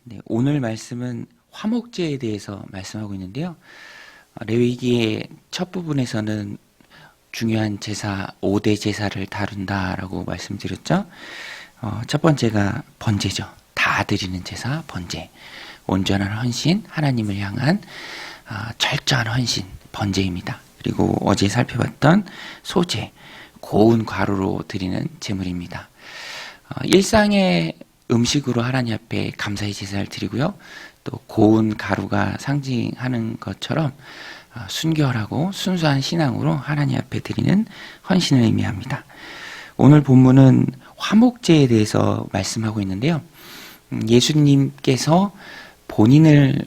네, 오늘 말씀은 화목제에 대해서 말씀하고 있는데요. 레위기의 첫 부분에서는 중요한 제사 5대 제사를 다룬다라고 말씀드렸죠. 첫 번째가 번제죠. 다 드리는 제사, 번제. 온전한 헌신, 하나님을 향한 철저한 헌신, 번제입니다. 그리고 어제 살펴봤던 소제, 고운 과로로 드리는 제물입니다. 일상의 음식으로 하나님 앞에 감사의 제사를 드리고요. 또 고운 가루가 상징하는 것처럼 순결하고 순수한 신앙으로 하나님 앞에 드리는 헌신을 의미합니다. 오늘 본문은 화목제에 대해서 말씀하고 있는데요. 예수님께서 본인을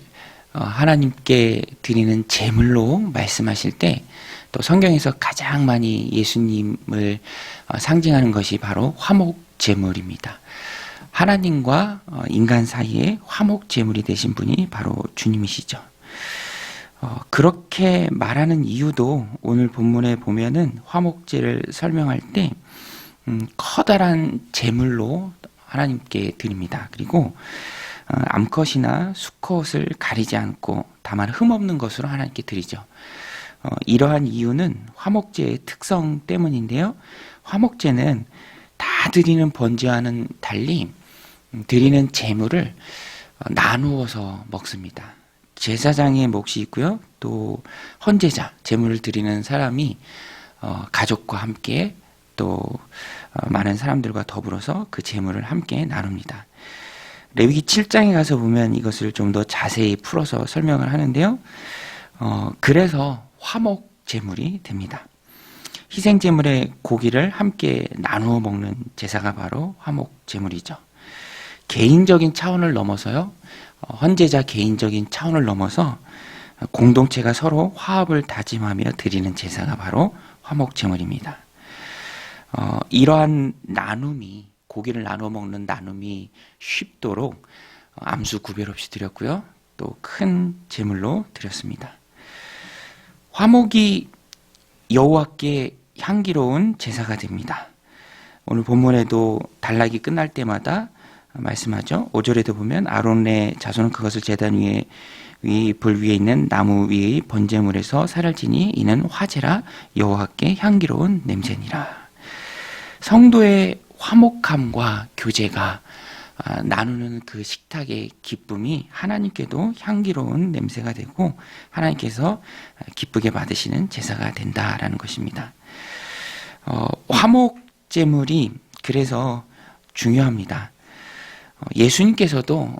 하나님께 드리는 제물로 말씀하실 때 또 성경에서 가장 많이 예수님을 상징하는 것이 바로 화목제물입니다. 하나님과 인간 사이에 화목제물이 되신 분이 바로 주님이시죠. 그렇게 말하는 이유도 오늘 본문에 보면은 화목제를 설명할 때 커다란 제물로 하나님께 드립니다. 그리고 암컷이나 수컷을 가리지 않고 다만 흠없는 것으로 하나님께 드리죠. 이러한 이유는 화목제의 특성 때문인데요. 화목제는 다 드리는 번제와는 달리 드리는 제물을 나누어서 먹습니다. 제사장의 몫이 있고요. 또 헌제자, 제물을 드리는 사람이 가족과 함께 또 많은 사람들과 더불어서 그 제물을 함께 나눕니다. 레위기 7장에 가서 보면 이것을 좀 더 자세히 풀어서 설명을 하는데요. 그래서 화목 제물이 됩니다. 희생 제물의 고기를 함께 나누어 먹는 제사가 바로 화목 제물이죠. 개인적인 차원을 넘어서요. 헌제자 개인적인 차원을 넘어서 공동체가 서로 화합을 다짐하며 드리는 제사가 바로 화목 제물입니다. 이러한 나눔이 고기를 나누어 먹는 나눔이 쉽도록 암수 구별 없이 드렸고요. 또 큰 제물로 드렸습니다. 화목이 여호와께 향기로운 제사가 됩니다. 오늘 본문에도 단락이 끝날 때마다 말씀하죠. 5절에도 보면 아론의 자손은 그것을 제단 위에 불 위에 있는 나무 위의 번제물에서 살을 지니 이는 화제라 여호와께 향기로운 냄새니라. 성도의 화목함과 교제가 나누는 그 식탁의 기쁨이 하나님께도 향기로운 냄새가 되고 하나님께서 기쁘게 받으시는 제사가 된다라는 것입니다. 화목 제물이 그래서 중요합니다. 예수님께서도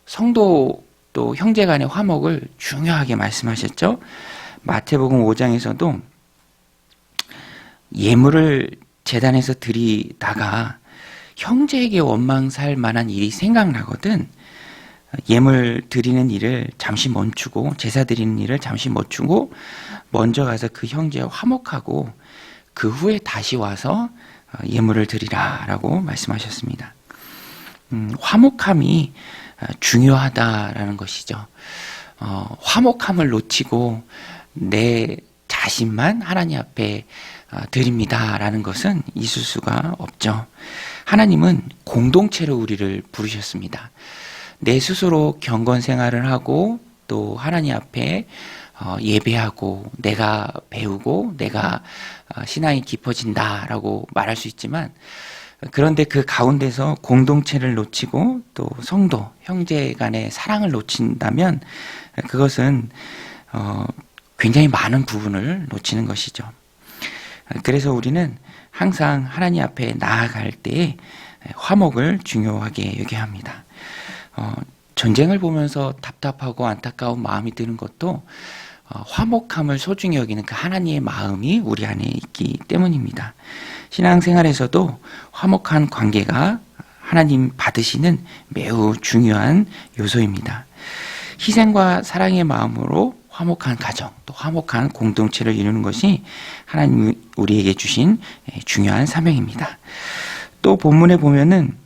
성도 또 형제 간의 화목을 중요하게 말씀하셨죠. 마태복음 5장에서도 예물을 제단에서 드리다가 형제에게 원망 살 만한 일이 생각나거든 예물 드리는 일을 잠시 멈추고 제사 드리는 일을 잠시 멈추고 먼저 가서 그 형제와 화목하고 그 후에 다시 와서 예물을 드리라라고 말씀하셨습니다. 화목함이 중요하다라는 것이죠. 화목함을 놓치고 내 자신만 하나님 앞에 드립니다라는 것은 있을 수가 없죠. 하나님은 공동체로 우리를 부르셨습니다. 내 스스로 경건 생활을 하고 또 하나님 앞에 예배하고 내가 배우고 내가 신앙이 깊어진다라고 말할 수 있지만 그런데 그 가운데서 공동체를 놓치고 또 성도, 형제 간의 사랑을 놓친다면 그것은 굉장히 많은 부분을 놓치는 것이죠. 그래서 우리는 항상 하나님 앞에 나아갈 때에 화목을 중요하게 여겨야 합니다. 전쟁을 보면서 답답하고 안타까운 마음이 드는 것도 화목함을 소중히 여기는 그 하나님의 마음이 우리 안에 있기 때문입니다. 신앙생활에서도 화목한 관계가 하나님 받으시는 매우 중요한 요소입니다. 희생과 사랑의 마음으로 화목한 가정, 또 화목한 공동체를 이루는 것이 하나님이 우리에게 주신 중요한 사명입니다. 또 본문에 보면은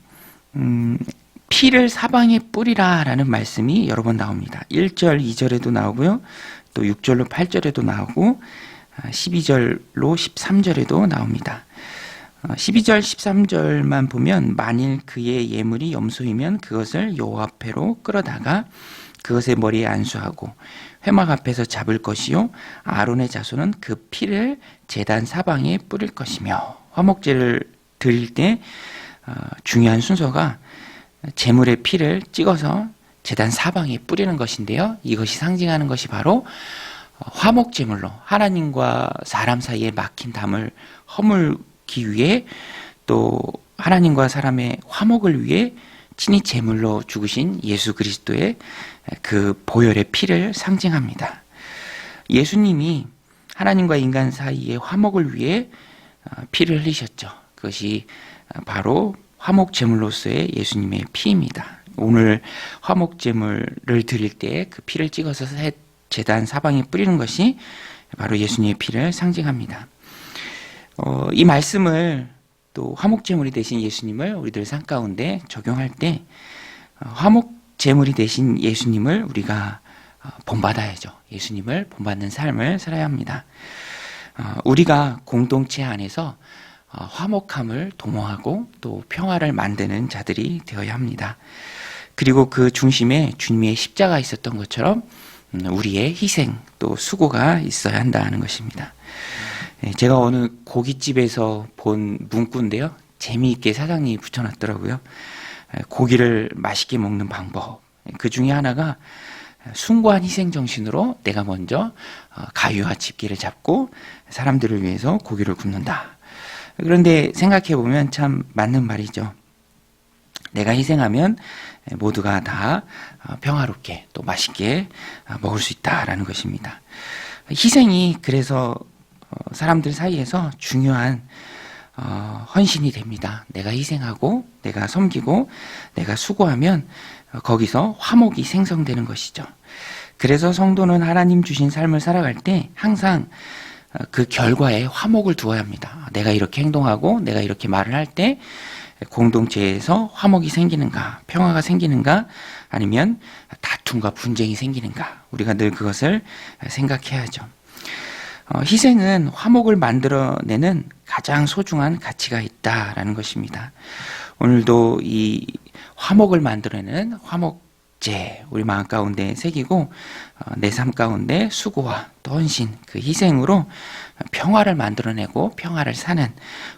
피를 사방에 뿌리라 라는 말씀이 여러 번 나옵니다. 1절, 2절에도 나오고요. 또 6절로 8절에도 나오고 12절로 13절에도 나옵니다. 12절 13절만 보면 만일 그의 예물이 염소이면 그것을 여호와 앞에로 끌어다가 그것의 머리에 안수하고 회막 앞에서 잡을 것이요 아론의 자손은 그 피를 제단 사방에 뿌릴 것이며 화목제를 드릴 때 중요한 순서가 제물의 피를 찍어서 제단 사방에 뿌리는 것인데요. 이것이 상징하는 것이 바로 화목제물로 하나님과 사람 사이에 막힌 담을 허물기 위해 또 하나님과 사람의 화목을 위해 친히 제물로 죽으신 예수 그리스도의 그 보혈의 피를 상징합니다. 예수님이 하나님과 인간 사이의 화목을 위해 피를 흘리셨죠. 그것이 바로 화목제물로서의 예수님의 피입니다. 오늘 화목제물을 드릴 때 그 피를 찍어서 제단 사방에 뿌리는 것이 바로 예수님의 피를 상징합니다. 이 말씀을 또 화목제물이 되신 예수님을 우리들 삶 가운데 적용할 때 화목제물이 되신 예수님을 우리가 본받아야죠. 예수님을 본받는 삶을 살아야 합니다. 우리가 공동체 안에서 화목함을 도모하고 또 평화를 만드는 자들이 되어야 합니다. 그리고 그 중심에 주님의 십자가 있었던 것처럼 우리의 희생 또 수고가 있어야 한다는 것입니다. 제가 어느 고깃집에서 본 문구인데요. 재미있게 사장님이 붙여놨더라고요. 고기를 맛있게 먹는 방법. 그 중에 하나가 숭고한 희생 정신으로 내가 먼저 가위와 집게를 잡고 사람들을 위해서 고기를 굽는다. 그런데 생각해 보면 참 맞는 말이죠. 내가 희생하면 모두가 다 평화롭게 또 맛있게 먹을 수 있다라는 것입니다. 희생이 그래서 사람들 사이에서 중요한 헌신이 됩니다. 내가 희생하고 내가 섬기고 내가 수고하면 거기서 화목이 생성되는 것이죠. 그래서 성도는 하나님 주신 삶을 살아갈 때 항상 그 결과에 화목을 두어야 합니다. 내가 이렇게 행동하고 내가 이렇게 말을 할 때 공동체에서 화목이 생기는가, 평화가 생기는가, 아니면 다툼과 분쟁이 생기는가, 우리가 늘 그것을 생각해야죠. 희생은 화목을 만들어내는 가장 소중한 가치가 있다라는 것입니다. 오늘도 이 화목을 만들어내는 화목제 우리 마음 가운데 새기고 내 삶 가운데 수고와 또 헌신, 그 희생으로 평화를 만들어내고 평화를 사는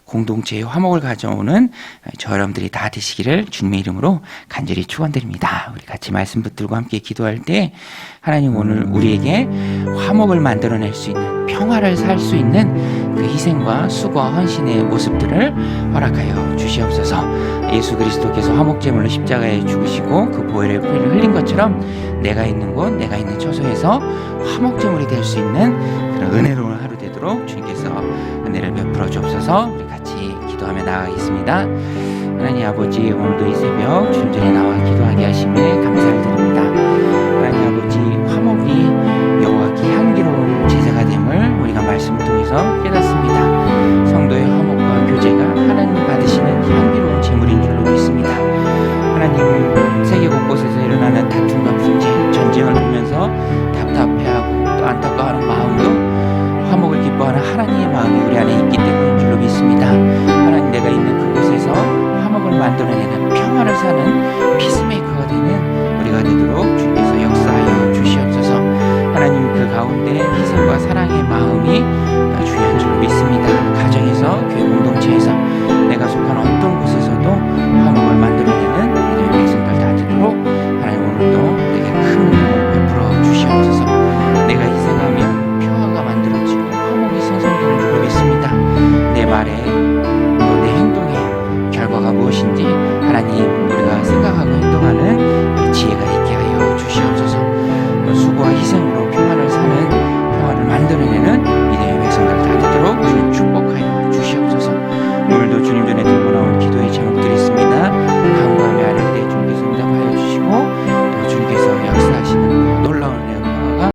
공동체의 화목을 가져오는 저 여러분들이 다 되시기를 주님의 이름으로 간절히 축원드립니다. 우리 같이 말씀 붙들고 함께 기도할 때 하나님 오늘 우리에게 화목을 만들어낼 수 있는 평화를 살 수 있는 그 희생과 수고와 헌신의 모습들을 허락하여 주시옵소서. 예수 그리스도께서 화목제물로 십자가에 죽으시고 그 보혈의 피를 흘린 것처럼 내가 있는 곳, 내가 있는 처소에서 화목제물이 될 수 있는 그런 은혜로운 하루 되도록 주님께서 은혜를 베풀어 주옵소서. 우리 같이 기도하며 나아가겠습니다. 하나님 아버지, 오늘도 이 새벽 주님 전에 나와 기도하게 하심에 감사를 드립니다. 하나님 아버지, 화목이 여호와께 향기로운 제사가 됨을 우리가 말씀을 통해서 깨닫습니다.